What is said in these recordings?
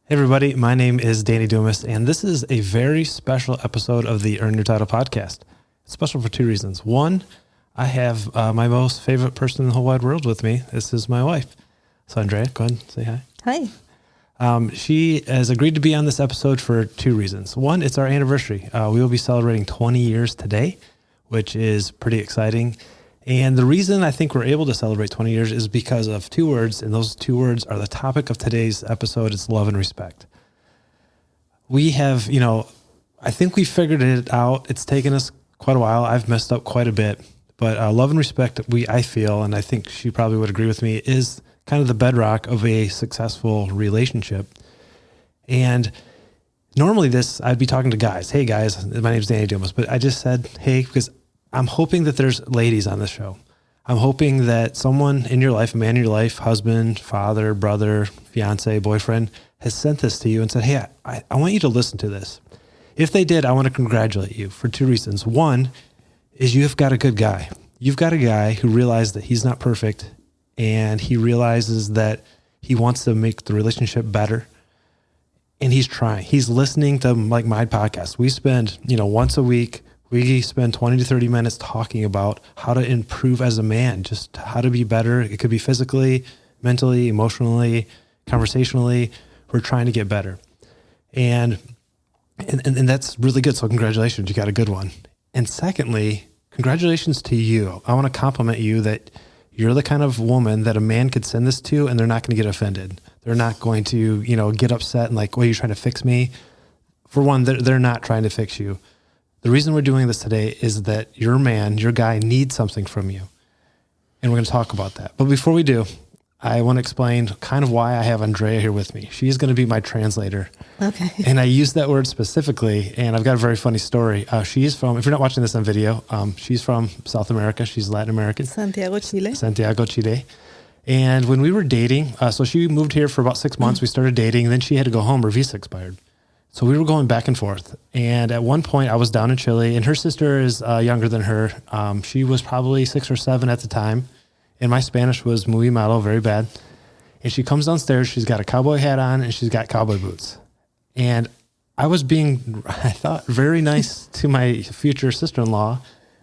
Hey everybody, my name is Danny Dumas, and this is a very special episode of the Earn Your Title podcast. It's special for two reasons. One, I have my most favorite person in the whole wide world with me. This is my wife. So Andrea, go ahead and say hi. Hi. She has agreed to be on this episode for two reasons. One, it's our anniversary. We will be celebrating 20 years today, which is pretty exciting. And the reason I think we're able to celebrate 20 years is because of two words, and those two words are the topic of today's episode. It's love and respect. We have, I think we figured it out. It's taken us quite a while. I've messed up quite a bit, but love and respect, I feel, and I think she probably would agree with me, is kind of the bedrock of a successful relationship. And normally I'd be talking to guys. Hey guys, my name's Danny Dumas, but I just said, hey, because I'm hoping that there's ladies on the show. I'm hoping that someone in your life, a man in your life, husband, father, brother, fiance, boyfriend, has sent this to you and said, hey, I want you to listen to this. If they did, I want to congratulate you for two reasons. One is you've got a good guy. You've got a guy who realized that he's not perfect, and he realizes that he wants to make the relationship better. And he's trying. He's listening to like my podcast. We spend, once a week, we spend 20 to 30 minutes talking about how to improve as a man, just how to be better. It could be physically, mentally, emotionally, conversationally. We're trying to get better. And that's really good. So congratulations, you got a good one. And secondly, congratulations to you. I want to compliment you that you're the kind of woman that a man could send this to and they're not going to get offended. They're not going to, get upset and like, well, you're trying to fix me. For one, they're not trying to fix you. The reason we're doing this today is that your guy needs something from you. And we're going to talk about that. But before we do, I want to explain kind of why I have Andrea here with me. She's going to be my translator. Okay. And I use that word specifically, and I've got a very funny story. She's from, if you're not watching this on video, she's from South America. She's Latin American. Santiago, Chile. And when we were dating, so she moved here for about 6 months. We started dating, and then she had to go home. Her visa expired. So we were going back and forth. And at one point I was down in Chile, and her sister is younger than her. She was probably 6 or 7 at the time. And my Spanish was muy malo, very bad. And she comes downstairs. She's got a cowboy hat on and she's got cowboy boots. And I was being, I thought, very nice to my future sister-in-law.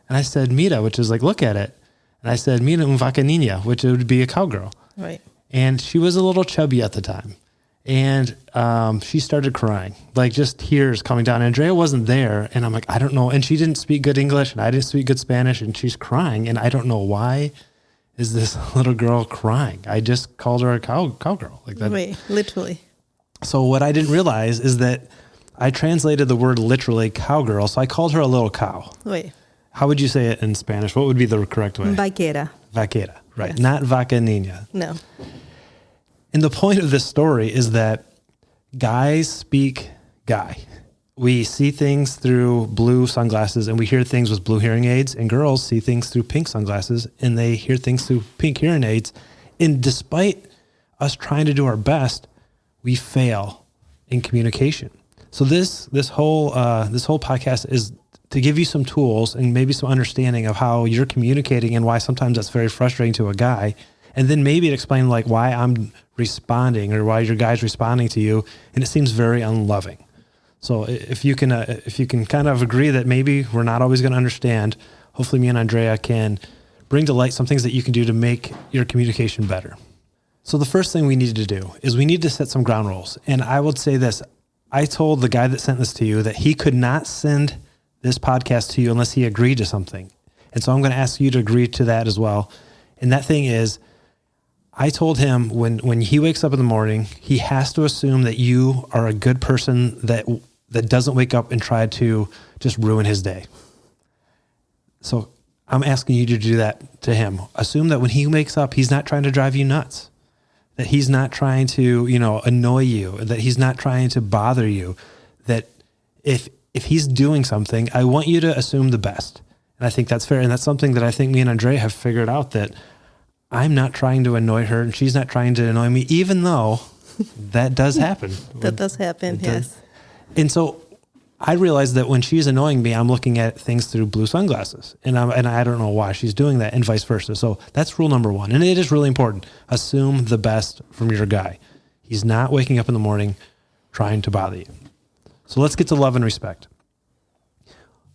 And I said, mira, which is like, look at it. And I said, mira un vaca niña, which would be a cowgirl. Right. And she was a little chubby at the time. And she started crying, like just tears coming down. Andrea wasn't there. And I'm like, I don't know. And she didn't speak good English and I didn't speak good Spanish. And she's crying. And I don't know why is this little girl crying. I just called her a cowgirl. Like that. Right, literally. So what I didn't realize is that I translated the word literally cowgirl. So I called her a little cow. Right. How would you say it in Spanish? What would be the correct way? Vaquera. Vaquera, right. Yes. Not vaca niña. No. And the point of this story is that guys speak guy. We see things through blue sunglasses and we hear things with blue hearing aids, and girls see things through pink sunglasses and they hear things through pink hearing aids. And despite us trying to do our best, we fail in communication. So this whole podcast is to give you some tools and maybe some understanding of how you're communicating and why sometimes that's very frustrating to a guy. And then maybe to explain like why I'm responding or why your guy's responding to you, and it seems very unloving. So if you can kind of agree that maybe we're not always going to understand, hopefully me and Andrea can bring to light some things that you can do to make your communication better. So the first thing we need to do is we need to set some ground rules. And I would say this, I told the guy that sent this to you that he could not send this podcast to you unless he agreed to something. And so I'm going to ask you to agree to that as well. And that thing is, I told him when he wakes up in the morning, he has to assume that you are a good person that doesn't wake up and try to just ruin his day. So I'm asking you to do that to him. Assume that when he wakes up, he's not trying to drive you nuts, that he's not trying to, annoy you, that he's not trying to bother you, that if he's doing something, I want you to assume the best. And I think that's fair. And that's something that I think me and Andrea have figured out, that I'm not trying to annoy her and she's not trying to annoy me, even though that does happen. That does happen, yes. And so I realized that when she's annoying me, I'm looking at things through blue sunglasses, and I don't know why she's doing that, and vice versa. So that's rule number one. And it is really important. Assume the best from your guy. He's not waking up in the morning trying to bother you. So let's get to love and respect.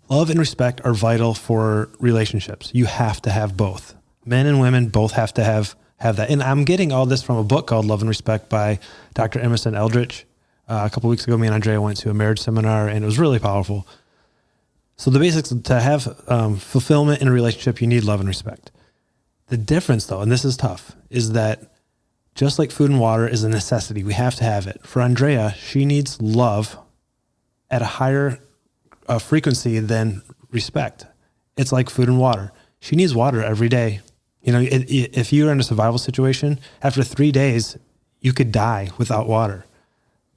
Love and respect are vital for relationships. You have to have both. Men and women both have to have that. And I'm getting all this from a book called Love and Respect by Dr. Emerson Eldridge. A couple of weeks ago, me and Andrea went to a marriage seminar, and it was really powerful. So the basics to have fulfillment in a relationship, you need love and respect. The difference, though, and this is tough, is that just like food and water is a necessity, we have to have it. For Andrea, she needs love at a higher frequency than respect. It's like food and water. She needs water every day. You know, if you're in a survival situation, after 3 days, you could die without water.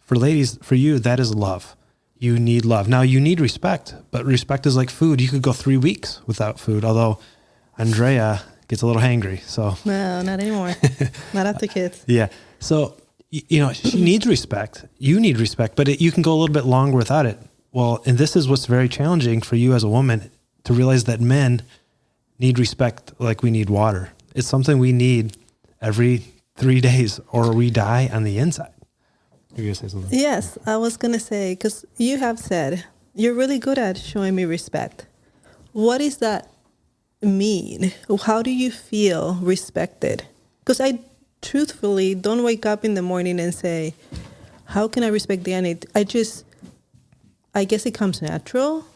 For ladies, for you, that is love. You need love. Now, you need respect, but respect is like food. You could go 3 weeks without food, although Andrea gets a little hangry. So no, not anymore. Not after kids. Yeah. So, you know, she needs respect. You need respect, but you can go a little bit longer without it. Well, and this is what's very challenging for you as a woman, to realize that men need respect like we need water. It's something we need every 3 days, or we die on the inside. You're going to say something? Yes, I was going to say, because you have said you're really good at showing me respect. What does that mean? How do you feel respected? Because I truthfully don't wake up in the morning and say, how can I respect Danny? I guess it comes natural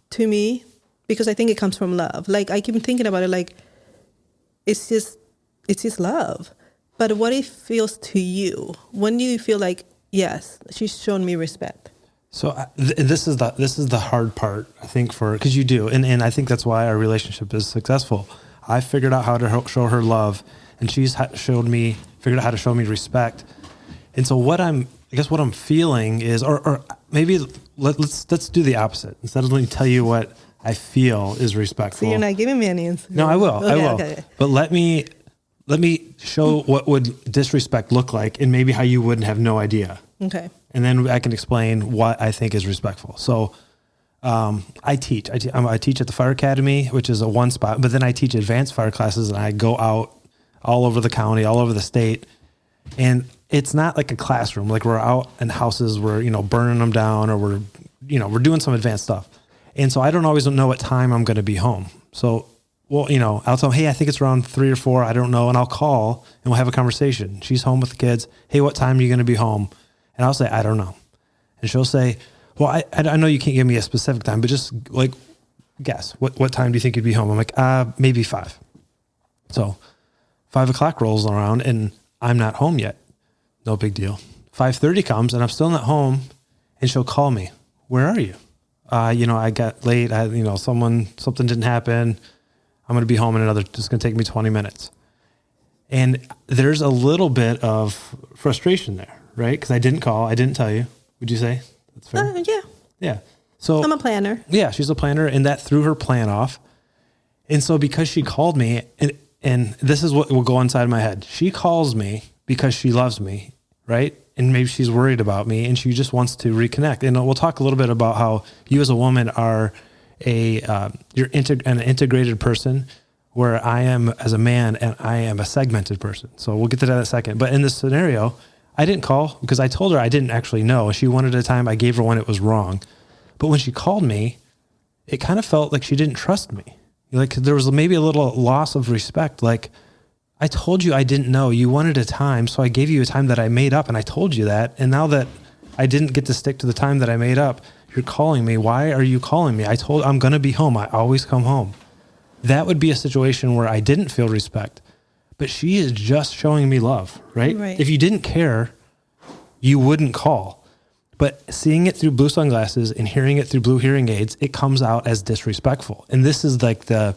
to me, because I think it comes from love. Like, I keep thinking about it, like, it's just love. But what it feels to you, when do you feel like, yes, she's shown me respect? So this is the hard part, I think, because you do. And I think that's why our relationship is successful. I figured out how to show her love, and she's figured out how to show me respect. And so what I'm feeling is, or maybe let's do the opposite. Instead of letting me tell you what I feel is respectful. So you're not giving me any answer. No, I will. Okay, I will. Okay. But let me show what would disrespect look like, and maybe how you wouldn't have no idea. Okay. And then I can explain what I think is respectful. So I teach at the Fire Academy, which is a one spot, but then I teach advanced fire classes, and I go out all over the county, all over the state. And it's not like a classroom, like we're out in houses, we're, burning them down, or we're doing some advanced stuff. And so I don't always know what time I'm going to be home. So, I'll tell them, hey, I think it's around 3 or 4. I don't know. And I'll call and we'll have a conversation. She's home with the kids. Hey, what time are you going to be home? And I'll say, I don't know. And she'll say, well, I know you can't give me a specific time, but just like guess what time do you think you'd be home? I'm like, maybe 5. So 5 o'clock rolls around and I'm not home yet. No big deal. 5:30 comes and I'm still not home, and she'll call me. Where are you? I got late. Something didn't happen. I'm going to be home in it's going to take me 20 minutes. And there's a little bit of frustration there, right? Because I didn't call. I didn't tell you. Would you say that's fair? Yeah. Yeah. So I'm a planner. Yeah, she's a planner, and that threw her plan off. And so because she called me, and this is what will go inside my head. She calls me because she loves me, right? And maybe she's worried about me, and she just wants to reconnect. And we'll talk a little bit about how you as a woman are an integrated person, where I am as a man, and I am a segmented person. So we'll get to that in a second. But in this scenario, I didn't call because I told her I didn't actually know. She wanted a time. I gave her one. It was wrong. But when she called me, it kind of felt like she didn't trust me. Like there was maybe a little loss of respect. Like, I told you I didn't know. You wanted a time, so I gave you a time that I made up, and I told you that. And now that I didn't get to stick to the time that I made up, you're calling me. Why are you calling me? I'm going to be home. I always come home. That would be a situation where I didn't feel respect, but she is just showing me love, right? If you didn't care, you wouldn't call. But seeing it through blue sunglasses and hearing it through blue hearing aids, it comes out as disrespectful. And this is like the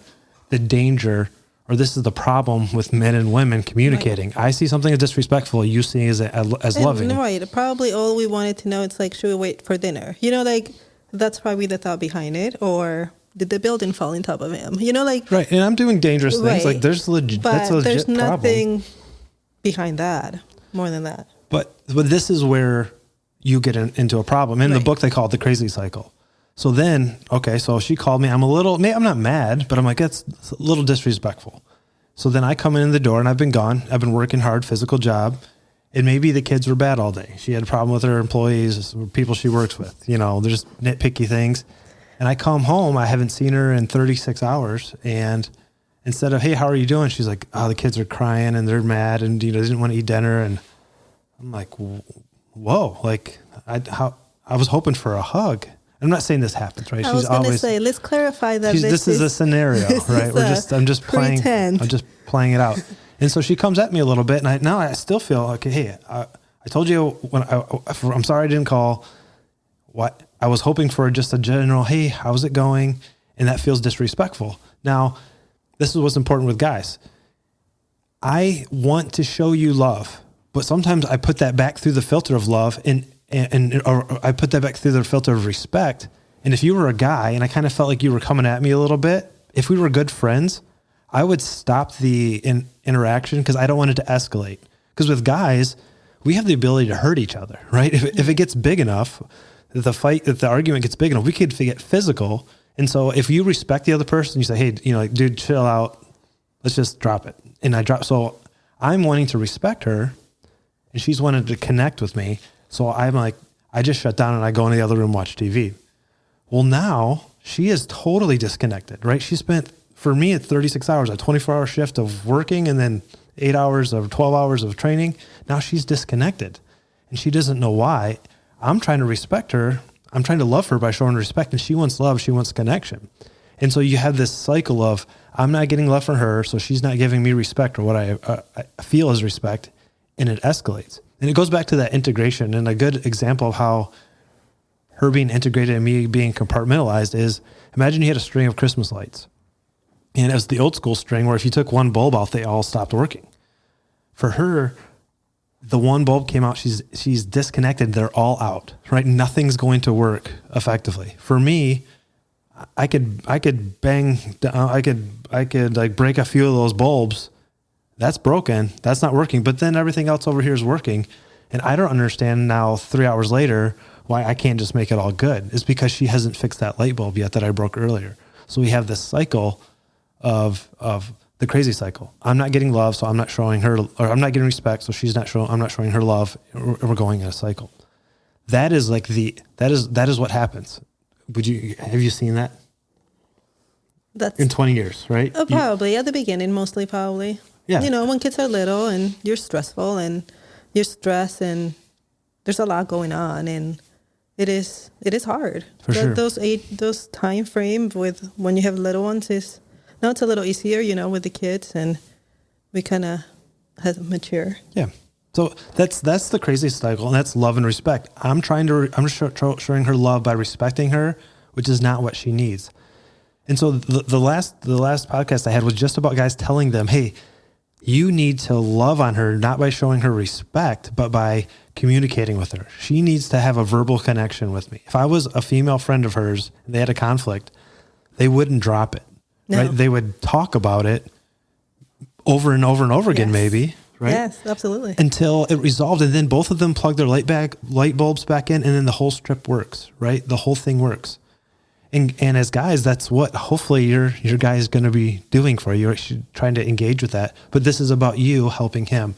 danger, or this is the problem with men and women communicating. Right. I see something as disrespectful, you see as loving. Right. Probably all we wanted to know, it's like, should we wait for dinner? That's probably the thought behind it. Or did the building fall on top of him? Right. And I'm doing dangerous things. Like that's a legit problem. There's nothing behind that more than that. But this is where you get into a problem. In the book, they call it the crazy cycle. So then, so she called me. I'm not mad, but I'm like, that's a little disrespectful. So then I come in the door, and I've been gone. I've been working hard, physical job. And maybe the kids were bad all day. She had a problem with her employees, people she works with, they're just nitpicky things. And I come home, I haven't seen her in 36 hours. And instead of, hey, how are you doing? She's like, oh, the kids are crying and they're mad and, they didn't want to eat dinner. And I'm like, whoa, like I was hoping for a hug. I'm not saying this happens, right? I was going to say, let's clarify that this is a scenario, right? I'm just playing it out. And so she comes at me a little bit, and now I still feel like, hey, I told you I'm sorry I didn't call. What I was hoping for just a general, hey, how's it going? And that feels disrespectful. Now, this is what's important with guys. I want to show you love, but sometimes I put that back through the filter of love or I put that back through the filter of respect. And if you were a guy and I kind of felt like you were coming at me a little bit, if we were good friends, I would stop the interaction because I don't want it to escalate. Because with guys, we have the ability to hurt each other, right? If it gets big enough, if the argument gets big enough, we could get physical. And so if you respect the other person, you say, hey, dude, chill out. Let's just drop it. And I drop. So I'm wanting to respect her and she's wanting to connect with me. So I'm like, I just shut down and I go in the other room, watch TV. Well, now she is totally disconnected, right? She spent, for me, at 36 hours, a 24-hour shift of working and then 8 hours or 12 hours of training. Now she's disconnected and she doesn't know why. I'm trying to respect her. I'm trying to love her by showing respect, and she wants love. She wants connection. And so you have this cycle of, I'm not getting love from her, so she's not giving me respect or what I feel is respect, and it escalates. And it goes back to that integration. And a good example of how her being integrated and me being compartmentalized is, imagine you had a string of Christmas lights. And it was the old school string where if you took one bulb out, they all stopped working. For her, the one bulb came out, she's disconnected, they're all out, right? Nothing's going to work effectively. For me, I could like break a few of those bulbs. That's broken. That's not working. But then everything else over here is working. And I don't understand now 3 hours later why I can't just make it all good. It's because she hasn't fixed that light bulb yet that I broke earlier. So we have this cycle of the crazy cycle. I'm not getting love, so I'm not showing her, or I'm not getting respect, so I'm not showing her love, and we're going in a cycle. That is like that is what happens. Have you seen that? That's in 20 years, right? Oh, probably at the beginning, mostly probably. Yeah. When kids are little and you're stressful and you're stressed and there's a lot going on, and it is hard. For sure. Those time frame with when you have little ones is now it's a little easier, with the kids, and we kind of have mature. Yeah. So that's the crazy cycle, and that's love and respect. I'm showing her love by respecting her, which is not what she needs. And so the last podcast I had was just about guys telling them, hey, you need to love on her, not by showing her respect, but by communicating with her. She needs to have a verbal connection with me. If I was a female friend of hers and they had a conflict, they wouldn't drop it, no. Right? They would talk about it over and over and over again, maybe, right? Yes, absolutely. Until it resolved, and then both of them plug their light bulbs back in, and then the whole strip works, right? The whole thing works. And as guys, that's what hopefully your guy is going to be doing for you. You're trying to engage with that. But this is about you helping him.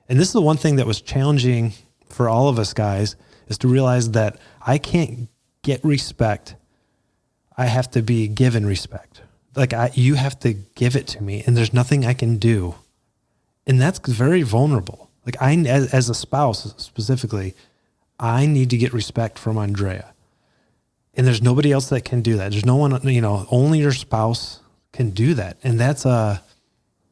And this is the one thing that was challenging for all of us guys, is to realize that I can't get respect. I have to be given respect. Like you have to give it to me, and there's nothing I can do. And that's very vulnerable. Like as a spouse specifically, I need to get respect from Andrea. And there's nobody else that can do that. There's no one, only your spouse can do that. And that's a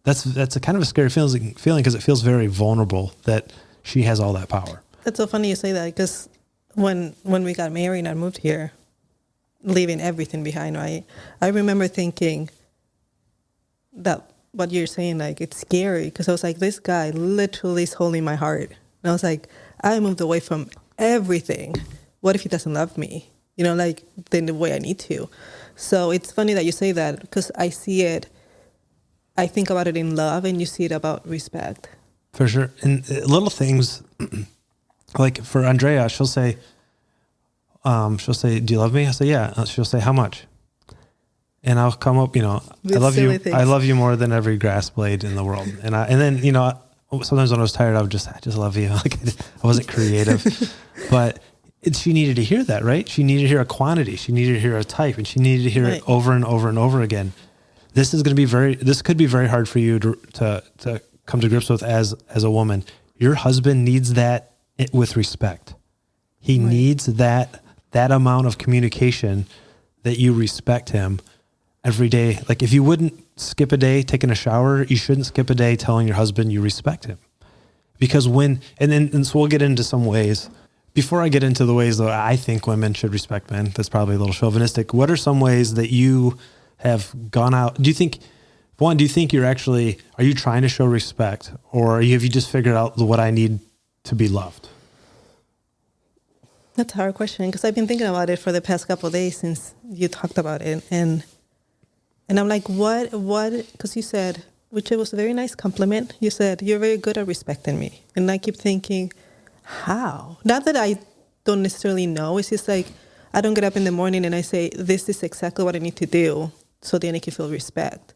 kind of a scary feeling because it feels very vulnerable that she has all that power. That's so funny you say that, because when we got married and I moved here, leaving everything behind, right? I remember thinking that what you're saying, like, it's scary, because I was like, this guy literally is holding my heart. And I was like, I moved away from everything. What if he doesn't love me? Like the way I need to. So it's funny that you say that, because I see it, I think about it in love, and you see it about respect. For sure. And little things, like for Andrea, she'll say, do you love me? I say, yeah. She'll say, how much? And I'll come up, I love you. Things. I love you more than every grass blade in the world. And then, sometimes when I was tired, I just love you. Like I wasn't creative, but she needed to hear that, right? She needed to hear a quantity. She needed to hear a type, and she needed to hear it over and over and over again. This could be very hard for you to come to grips with as a woman. Your husband needs that with respect. He needs that amount of communication, that you respect him every day. Like if you wouldn't skip a day taking a shower, you shouldn't skip a day telling your husband you respect him. Because so we'll get into some ways. Before I get into the ways that I think women should respect men, that's probably a little chauvinistic. What are some ways that you have gone out? Do you think are you trying to show respect, or have you just figured out what I need to be loved? That's a hard question, because I've been thinking about it for the past couple of days since you talked about it. And I'm like, what, because you said, which it was a very nice compliment. You said, you're very good at respecting me. And I keep thinking, how? Not that I don't necessarily know. It's just like, I don't get up in the morning and I say, this is exactly what I need to do, so then I can feel respect.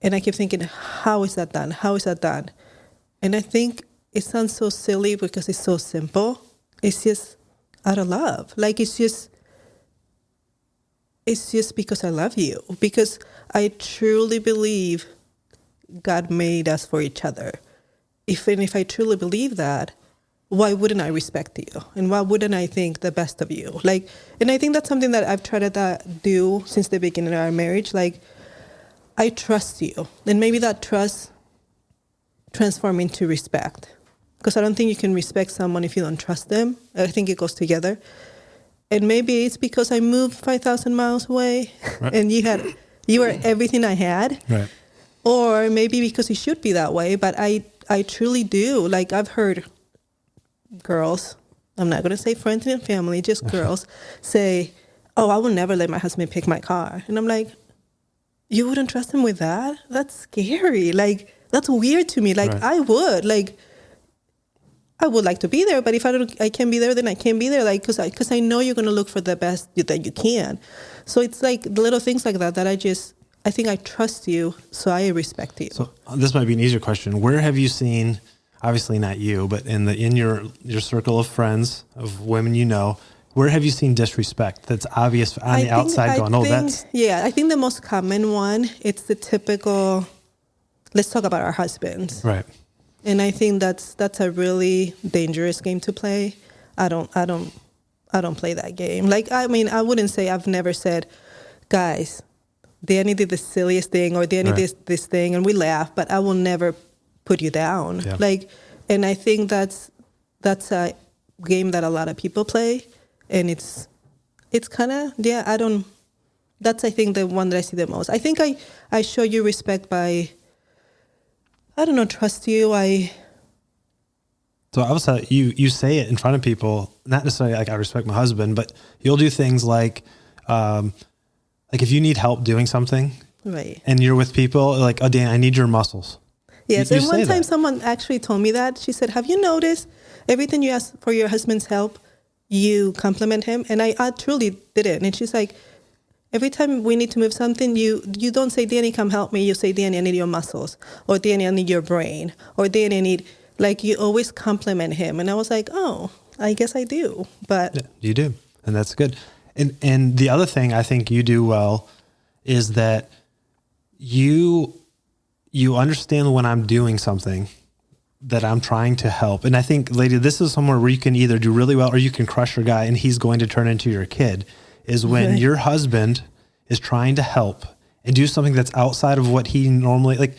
And I keep thinking, how is that done? How is that done? And I think it sounds so silly because it's so simple. It's just out of love. Like it's just because I love you. Because I truly believe God made us for each other. If I truly believe that, why wouldn't I respect you? And why wouldn't I think the best of you? Like, and I think that's something that I've tried to do since the beginning of our marriage. Like, I trust you. And maybe that trust transforms into respect. Because I don't think you can respect someone if you don't trust them. I think it goes together. And maybe it's because I moved 5,000 miles away, right, and you were everything I had. Right. Or maybe because it should be that way. But I truly do. Like, I've heard girls, I'm not going to say friends and family, just girls, say, oh, I will never let my husband pick my car. And I'm like, you wouldn't trust him with that? That's scary. Like, that's weird to me. Like, right. I would. Like, I would like to be there, but if I can't be there, then I can't be there. Like, because I know you're going to look for the best that you can. So it's like the little things like that I think I trust you, so I respect you. So this might be an easier question. Where have you seen, obviously not you, but in your circle of friends, of women you know, where have you seen disrespect that's obvious on the outside going, that's... Yeah, I think the most common one, it's the typical, let's talk about our husbands. Right. And I think that's a really dangerous game to play. I don't play that game. Like, I mean, I wouldn't say, I've never said, guys, Danny did the silliest thing, or Danny did this thing, and we laugh, but I will never put you down. Yeah. Like, and I think that's a game that a lot of people play, and it's kind of, that's, I think, the one that I see the most. I think I show you respect by, I don't know, trust you. So obviously you say it in front of people, not necessarily like I respect my husband, but you'll do things like if you need help doing something, right, and you're with people, like, oh, Dan, I need your muscles. Yes, and one time someone actually told me that. She said, have you noticed every time you ask for your husband's help, you compliment him? And I truly did it. And she's like, every time we need to move something, you don't say, Danny, come help me. You say, Danny, I need your muscles. Or Danny, I need your brain. Or Danny, I need, like, you always compliment him. And I was like, oh, I guess I do. But yeah, you do. And that's good. And the other thing I think you do well is that you understand when I'm doing something that I'm trying to help. And I think, lady, this is somewhere where you can either do really well or you can crush your guy and he's going to turn into your kid, is when your husband is trying to help and do something that's outside of what he normally, like,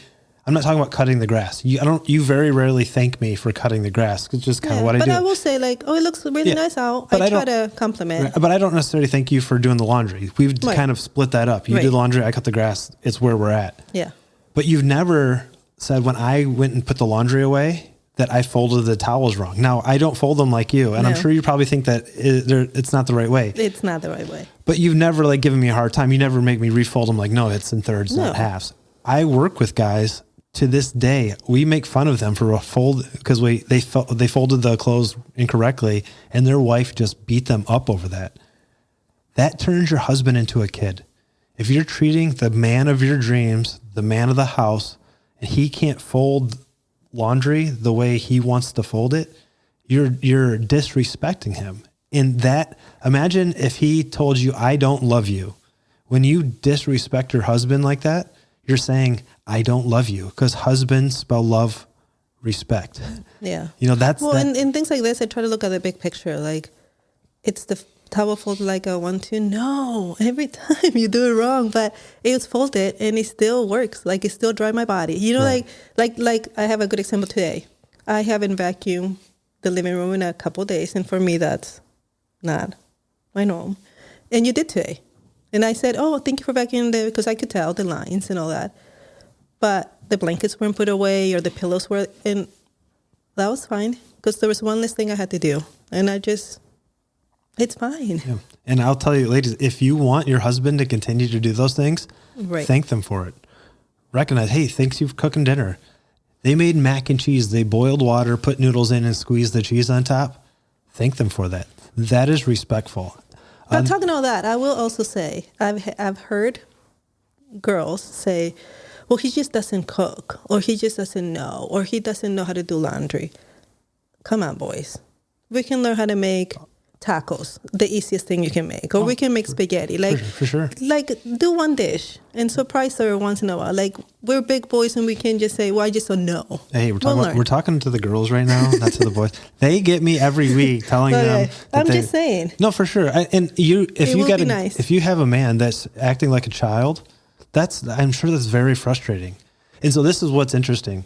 I'm not talking about cutting the grass. You very rarely thank me for cutting the grass. It's just kind of what I do. But I will say, like, oh, it looks really nice out. I try to compliment. But I don't necessarily thank you for doing the laundry. We've kind of split that up. You do the laundry, I cut the grass. It's where we're at. Yeah. But you've never said, when I went and put the laundry away, that I folded the towels wrong. Now, I don't fold them like you. And I'm sure you probably think that it's not the right way. It's not the right way. But you've never, like, given me a hard time. You never make me refold them like, no, it's in thirds, not halves. I work with guys to this day. We make fun of them for a fold because they folded the clothes incorrectly, and their wife just beat them up over that. That turns your husband into a kid. If you're treating the man of your dreams, the man of the house, and he can't fold laundry the way he wants to fold it, you're disrespecting him. In that, imagine if he told you, I don't love you. When you disrespect your husband like that, you're saying, I don't love you, because husbands spell love, respect. Yeah. That's well, in things like this, I try to look at the big picture. Like, it's the towel folded like I want to. No, every time you do it wrong, but it was folded and it still works. Like, it still dry my body. Right. Like I have a good example today. I haven't vacuumed the living room in a couple of days, and for me, that's not my norm. And you did today. And I said, oh, thank you for vacuuming there, because I could tell the lines and all that. But the blankets weren't put away or the pillows were, and that was fine, because there was one less thing I had to do. And it's fine. Yeah. And I'll tell you, ladies, if you want your husband to continue to do those things, Right. Thank them for it. Recognize, hey, thanks you for cooking dinner. They made mac and cheese. They boiled water, put noodles in, and squeezed the cheese on top. Thank them for that. That is respectful. But talking all that, I will also say, I've heard girls say, well, he just doesn't cook, or he just doesn't know, or he doesn't know how to do laundry. Come on, boys. We can learn how to make tacos, the easiest thing you can make, or we can make spaghetti. Like, for sure. Like, do one dish and surprise her once in a while. Like, we're big boys and we can just say, well, I just don't know. Hey, we're talking to the girls right now, not to the boys. They get me every week telling them. I'm just saying. No, for sure. If you have a man that's acting like a child, I'm sure that's very frustrating. And so this is what's interesting.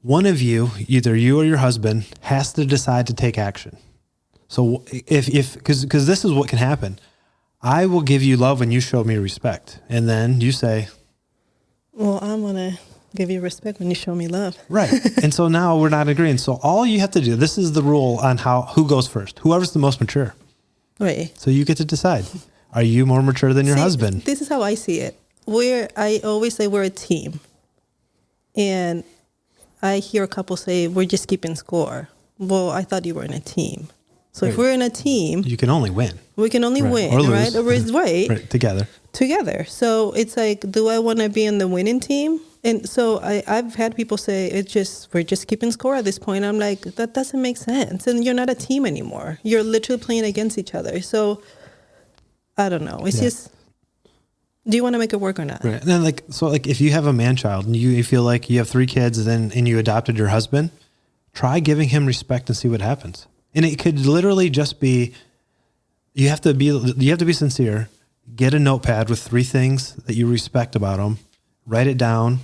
One of you, either you or your husband, has to decide to take action. So because this is what can happen. I will give you love when you show me respect. And then you say, well, I'm going to give you respect when you show me love. Right. And so now we're not agreeing. So all you have to do, this is the rule on who goes first, whoever's the most mature. Right. So you get to decide. Are you more mature than your husband? This is how I see it. I always say we're a team. And I hear a couple say, we're just keeping score. Well, I thought you were in a team. So if we're in a team, you can only win. We can only win, or lose. Right? Right. Together. So it's like, do I want to be in the winning team? And so I've had people say, we're just keeping score at this point. I'm like, that doesn't make sense. And you're not a team anymore. You're literally playing against each other. So I don't know. It's just, do you want to make it work or not? Right. And then if you have a man child and you feel like you have 3 kids and you adopted your husband, try giving him respect and see what happens. And it could literally just be, you have to be sincere. Get a notepad with 3 things that you respect about him. Write it down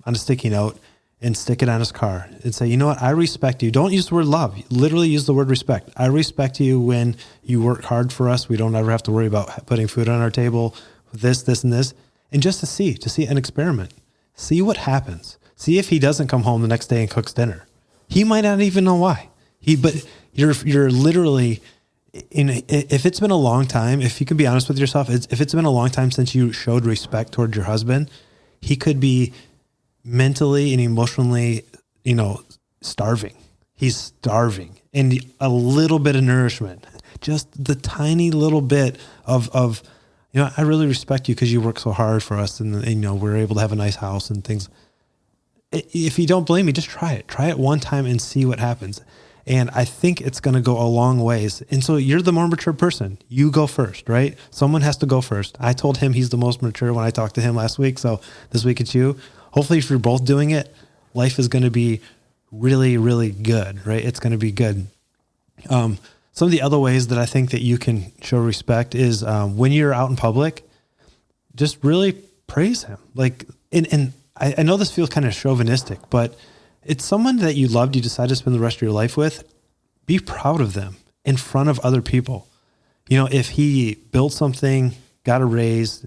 on a sticky note and stick it on his car and say, you know what? I respect you. Don't use the word love. Literally use the word respect. I respect you when you work hard for us. We don't ever have to worry about putting food on our table with this, and this. And just to see an experiment. See what happens. See if he doesn't come home the next day and cooks dinner. He might not even know why. But you're literally, if it's been a long time, if you can be honest with yourself, if it's been a long time since you showed respect towards your husband, he could be mentally and emotionally, starving. He's starving. And a little bit of nourishment, just the tiny little bit of I really respect you because you work so hard for us and we're able to have a nice house and things. If you don't believe me, just try it. Try it one time and see what happens. And I think it's going to go a long ways. And so you're the more mature person. You go first, right? Someone has to go first. I told him he's the most mature when I talked to him last week. So this week it's you. Hopefully if you're both doing it, life is going to be really, really good, right? It's going to be good. Some of the other ways that I think that you can show respect is when you're out in public, just really praise him. And I know this feels kind of chauvinistic, but it's someone that you loved, you decide to spend the rest of your life with. Be proud of them in front of other people. If he built something, got a raise,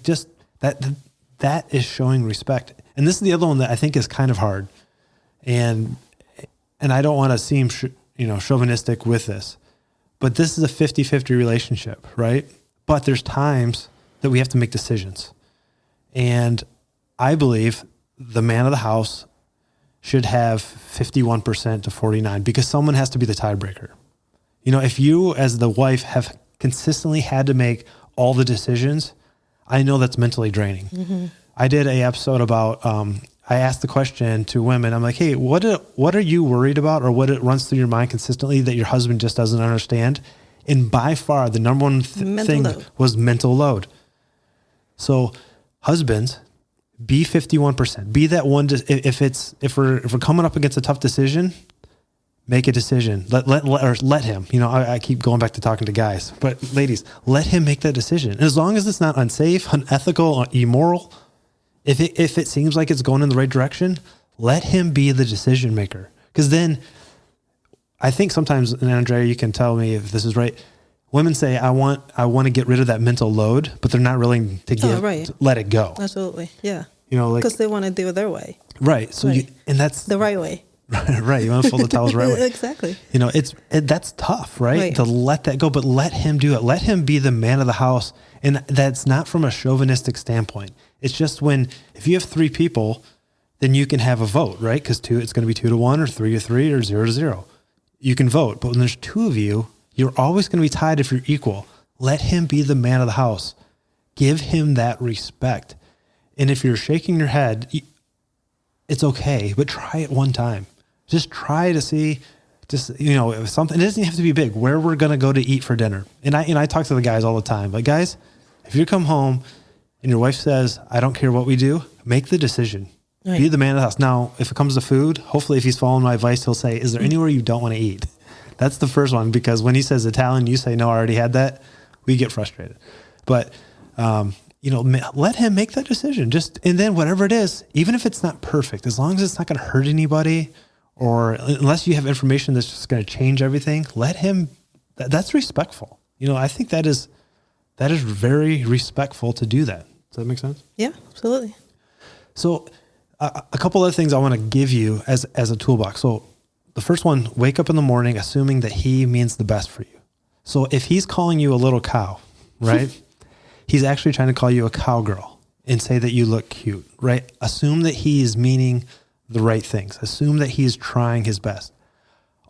just that is showing respect. And this is the other one that I think is kind of hard. And I don't want to seem, chauvinistic with this, but this is a 50-50 relationship, right? But there's times that we have to make decisions. And I believe the man of the house should have 51% to 49% because someone has to be the tiebreaker. If you as the wife have consistently had to make all the decisions, I know that's mentally draining. Mm-hmm. I did an episode about, I ask the question to women. I'm like, hey, what are you worried about, or what it runs through your mind consistently that your husband just doesn't understand? And by far, the number one thing was mental load. So husbands, be 51%. Be that one. If we're coming up against a tough decision, make a decision. Let him. I keep going back to talking to guys, but ladies, let him make that decision. And as long as it's not unsafe, unethical, immoral, if it seems like it's going in the right direction, let him be the decision maker. Because then, I think sometimes, and Andrea, you can tell me if this is right. Women say, "I want to get rid of that mental load," but they're not willing to let it go. Absolutely, yeah. Because they want to do it their way. Right. So and that's the right way. Right. You want to fold the towels right way. Exactly. That's tough, right? To let that go, but let him do it. Let him be the man of the house. And that's not from a chauvinistic standpoint. It's just if you have 3 people, then you can have a vote, right? Because it's going to be 2-1 or 3-3 or 0-0. You can vote. But when there's 2 of you, you're always going to be tied if you're equal. Let him be the man of the house. Give him that respect. And if you're shaking your head, it's okay, but try it one time. Just try to see, if something, it doesn't have to be big, where we're going to go to eat for dinner. And I talk to the guys all the time. Like, guys, if you come home and your wife says, I don't care what we do, make the decision. Right. Be the man of the house. Now, if it comes to food, hopefully if he's following my advice, he'll say, is there anywhere you don't want to eat? That's the first one, because when he says Italian, you say, no, I already had that. We get frustrated. But, let him make that decision. And then whatever it is, even if it's not perfect, as long as it's not going to hurt anybody, or unless you have information that's just going to change everything, let him, that's respectful. I think that is very respectful to do that. Does that make sense? Yeah, absolutely. So a couple other things I want to give you as a toolbox. So the first one, wake up in the morning assuming that he means the best for you. So if he's calling you a little cow, right? He's actually trying to call you a cowgirl and say that you look cute, right? Assume that he's meaning the right things. Assume that he's trying his best.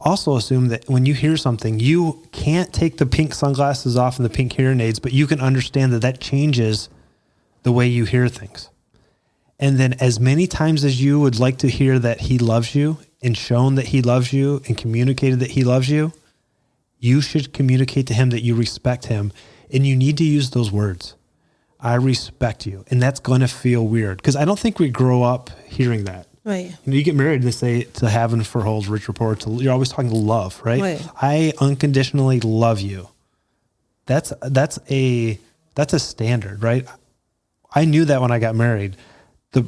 Also assume that when you hear something, you can't take the pink sunglasses off and the pink hearing aids, but you can understand that changes the way you hear things. And then as many times as you would like to hear that he loves you and shown that he loves you and communicated that he loves you, you should communicate to him that you respect him. And you need to use those words. I respect you. And that's going to feel weird, because I don't think we grow up hearing that. Right. You get married and they say to heaven for holds rich report. You're always talking love, right? I unconditionally love you. That's a standard, right? I knew that when I got married.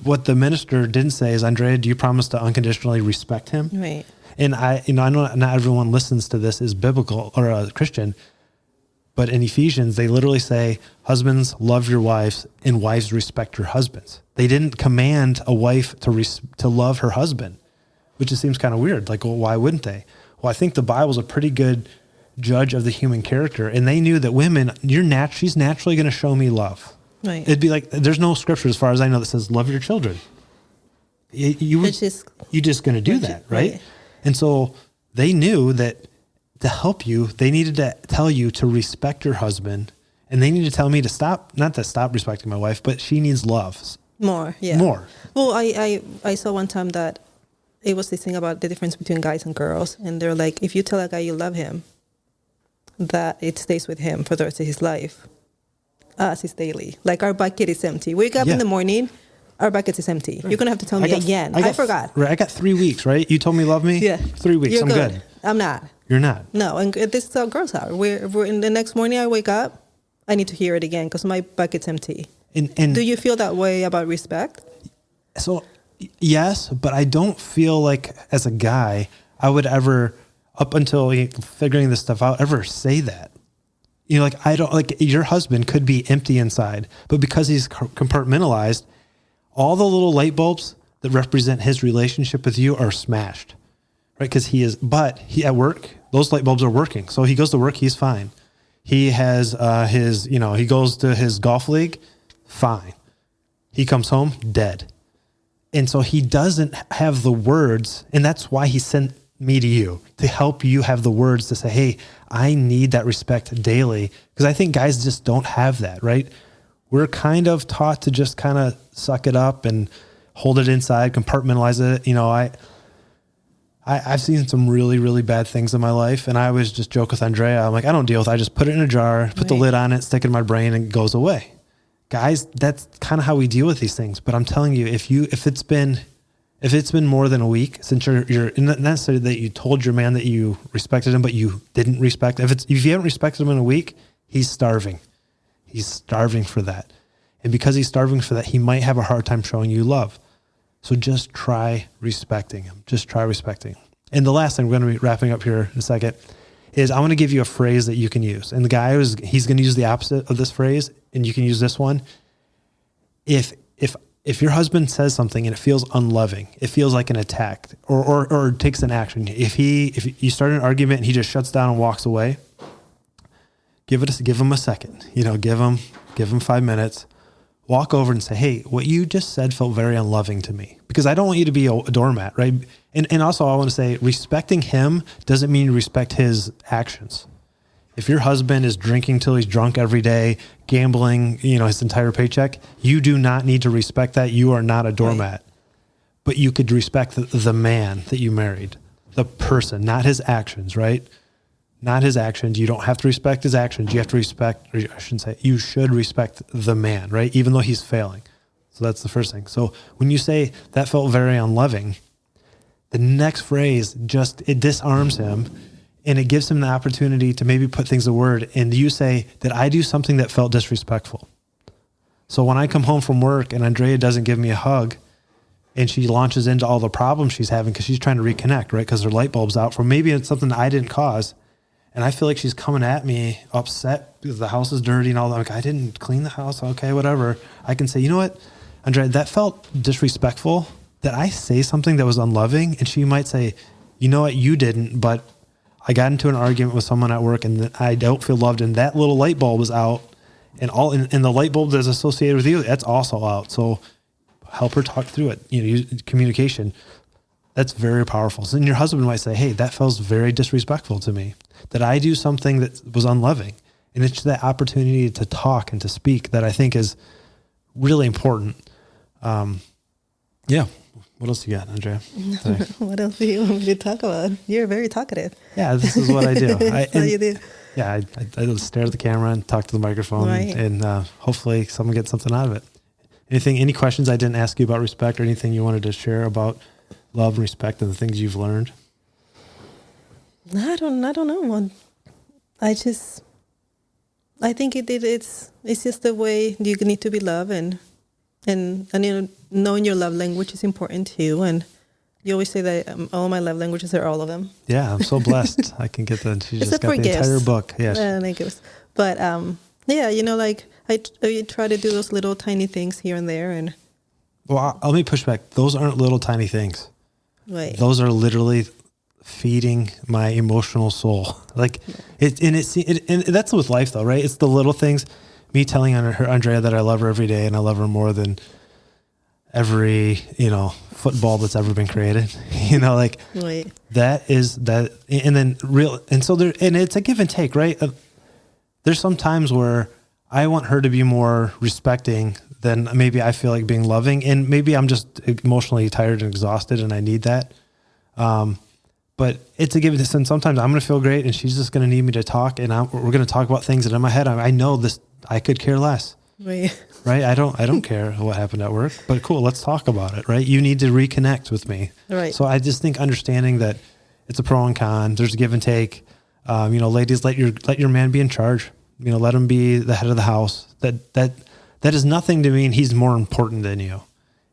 What the minister didn't say is, Andrea, do you promise to unconditionally respect him? Right. And I know not everyone listens to this is biblical or a Christian. But in Ephesians, they literally say, husbands, love your wives, and wives, respect your husbands. They didn't command a wife to love her husband, which just seems kind of weird. Like, well, why wouldn't they? Well, I think the Bible's a pretty good judge of the human character. And they knew that women, she's naturally going to show me love. Right. It'd be like, there's no scripture as far as I know that says, love your children. You're just going to do that, right? And so they knew that to help you, they needed to tell you to respect your husband, and they need to tell me to not to stop respecting my wife, but she needs love. More. Well, I saw one time that it was this thing about the difference between guys and girls. And they're like, if you tell a guy you love him, that it stays with him for the rest of his life. Us, it's daily. Like, our bucket is empty. Wake up in the morning, our bucket is empty. Right. You're going to have to tell me again. I forgot. Right. I got 3 weeks, right? You told me you love me? Yeah. 3 weeks. I'm good. I'm not. You're not. No, and this is how girls are. We're in the next morning I wake up, I need to hear it again because my bucket's empty. And do you feel that way about respect? So, yes, but I don't feel like as a guy, I would ever, up until figuring this stuff out, ever say that. I don't, your husband could be empty inside, but because he's compartmentalized, all the little light bulbs that represent his relationship with you are smashed. Right, because he at work, those light bulbs are working. So he goes to work, he's fine. He has he goes to his golf league, fine. He comes home, dead. And so he doesn't have the words, and that's why he sent me to you, to help you have the words to say, hey, I need that respect daily. Because I think guys just don't have that, right? We're kind of taught to just kind of suck it up and hold it inside, compartmentalize it. I've seen some really, really bad things in my life, and I always just joke with Andrea. I'm like, I don't deal with it. I just put it in a jar, put the lid on it, stick it in my brain, and it goes away. Guys, that's kind of how we deal with these things. But I'm telling you, if it's been more than a week since you're not necessarily that you told your man that you respected him, but you didn't respect. If you haven't respected him in a week, he's starving. He's starving for that, and because he's starving for that, he might have a hard time showing you love. So just try respecting him. Just try respecting him. And the last thing, we're going to be wrapping up here in a second, is I want to give you a phrase that you can use. And the guy he's going to use the opposite of this phrase, and you can use this one. If your husband says something and it feels unloving, it feels like an attack or takes an action. If you start an argument and he just shuts down and walks away, give him a second. Give him 5 minutes. Walk over and say, hey, what you just said felt very unloving to me, because I don't want you to be a doormat, right? And also I want to say, respecting him doesn't mean you respect his actions. If your husband is drinking till he's drunk every day, gambling, his entire paycheck, you do not need to respect that. You are not a doormat. Right. But you could respect the man that you married, the person, not his actions, right? Not his actions. You don't have to respect his actions. You have to respect, or I shouldn't say, you should respect the man, right? Even though he's failing. So that's the first thing. So when you say that felt very unloving, the next phrase it disarms him, and it gives him the opportunity to maybe put things to word. And you say, did I do something that felt disrespectful? So when I come home from work and Andrea doesn't give me a hug, and she launches into all the problems she's having because she's trying to reconnect, right? Because her light bulb's out, from maybe it's something that I didn't cause. And I feel like she's coming at me upset because the house is dirty and all that. I'm like, I didn't clean the house. Okay, whatever. I can say, you know what, Andrea, that felt disrespectful. Did I say something that was unloving? And she might say, you know what, you didn't, but I got into an argument with someone at work and I don't feel loved. And that little light bulb is out, and the light bulb that's associated with you, that's also out. So help her talk through it. Use communication. That's very powerful. So then your husband might say, hey, that feels very disrespectful to me. Did I do something that was unloving? And it's that opportunity to talk and to speak that I think is really important. Yeah. What else you got, Andrea? What else do you want me to talk about? You're very talkative. Yeah, this is what I do. That's what you do. Yeah, I just stare at the camera and talk to the microphone, right. and hopefully someone gets something out of it. Any questions I didn't ask you about respect, or anything you wanted to share about love and respect and the things you've learned? I don't know. I think it's just the way you need to be loved, and knowing your love language is important too. And you always say that all my love languages are all of them. Yeah, I'm so blessed. I can get that. She just Except got for the gifts. entire book. Yes. Gifts. But yeah, like I try to do those little tiny things here and there. And let me push back. Those aren't little tiny things. Right. Those are literally feeding my emotional soul. Like and that's with life though, right? It's the little things. Me telling Andrea that I love her every day, and I love her more than every, football that's ever been created, right. That is that. And then so and it's a give and take, right? There's some times where I want her to be more respecting than maybe I feel like being loving. And maybe I'm just emotionally tired and exhausted and I need that. But it's a give and take. And sometimes I'm going to feel great and she's just going to need me to talk, and we're going to talk about things that in my head, I know this, I could care less. Right. Right. I don't care what happened at work, but cool. Let's talk about it. Right. You need to reconnect with me. Right. So I just think understanding that it's a pro and con, there's a give and take. Ladies, let your man be in charge. Let him be the head of the house. That is nothing to mean he's more important than you.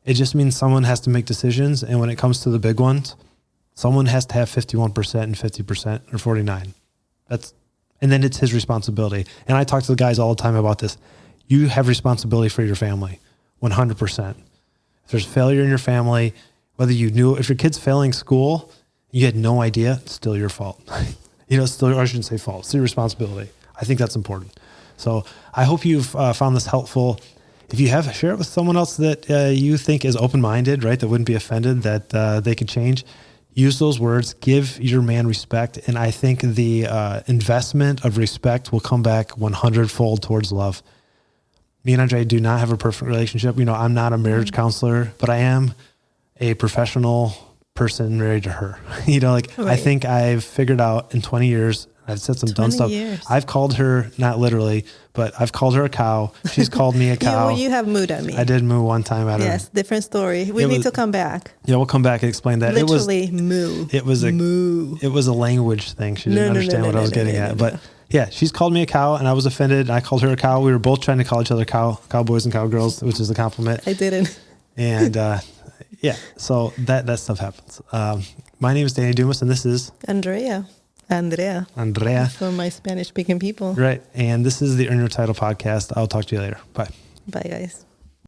It just means someone has to make decisions. And when it comes to the big ones, someone has to have 51% and 50% or 49. And then it's his responsibility. And I talk to the guys all the time about this. You have responsibility for your family, 100%. If there's failure in your family, whether you knew, if your kid's failing school, you had no idea, it's still your fault. Still, I shouldn't say fault, it's your responsibility. I think that's important. So I hope you've found this helpful. If you have, share it with someone else that you think is open-minded, right? That wouldn't be offended, that they could change. Use those words, give your man respect. And I think the investment of respect will come back 100-fold towards love. me and Andrea do not have a perfect relationship. I'm not a marriage counselor, but I am a professional person married to her. I think I've figured out in 20 years, I've said some dumb stuff. Years. I've called her, not literally, but I've called her a cow. She's called me a cow. You have mooed at me. I did moo one time at her. Yes, different story. We need to come back. Yeah, we'll come back and explain that. Literally moo. It was a moo. It was a language thing. She didn't understand what I was getting at. But yeah, she's called me a cow and I was offended. I called her a cow. We were both trying to call each other cowboys and cowgirls, which is a compliment. I didn't. And yeah, so that stuff happens. My name is Danny Dumas and this is Andrea. For my Spanish speaking people. Right. And this is the Earn Your Title podcast. I'll talk to you later. Bye. Bye, guys.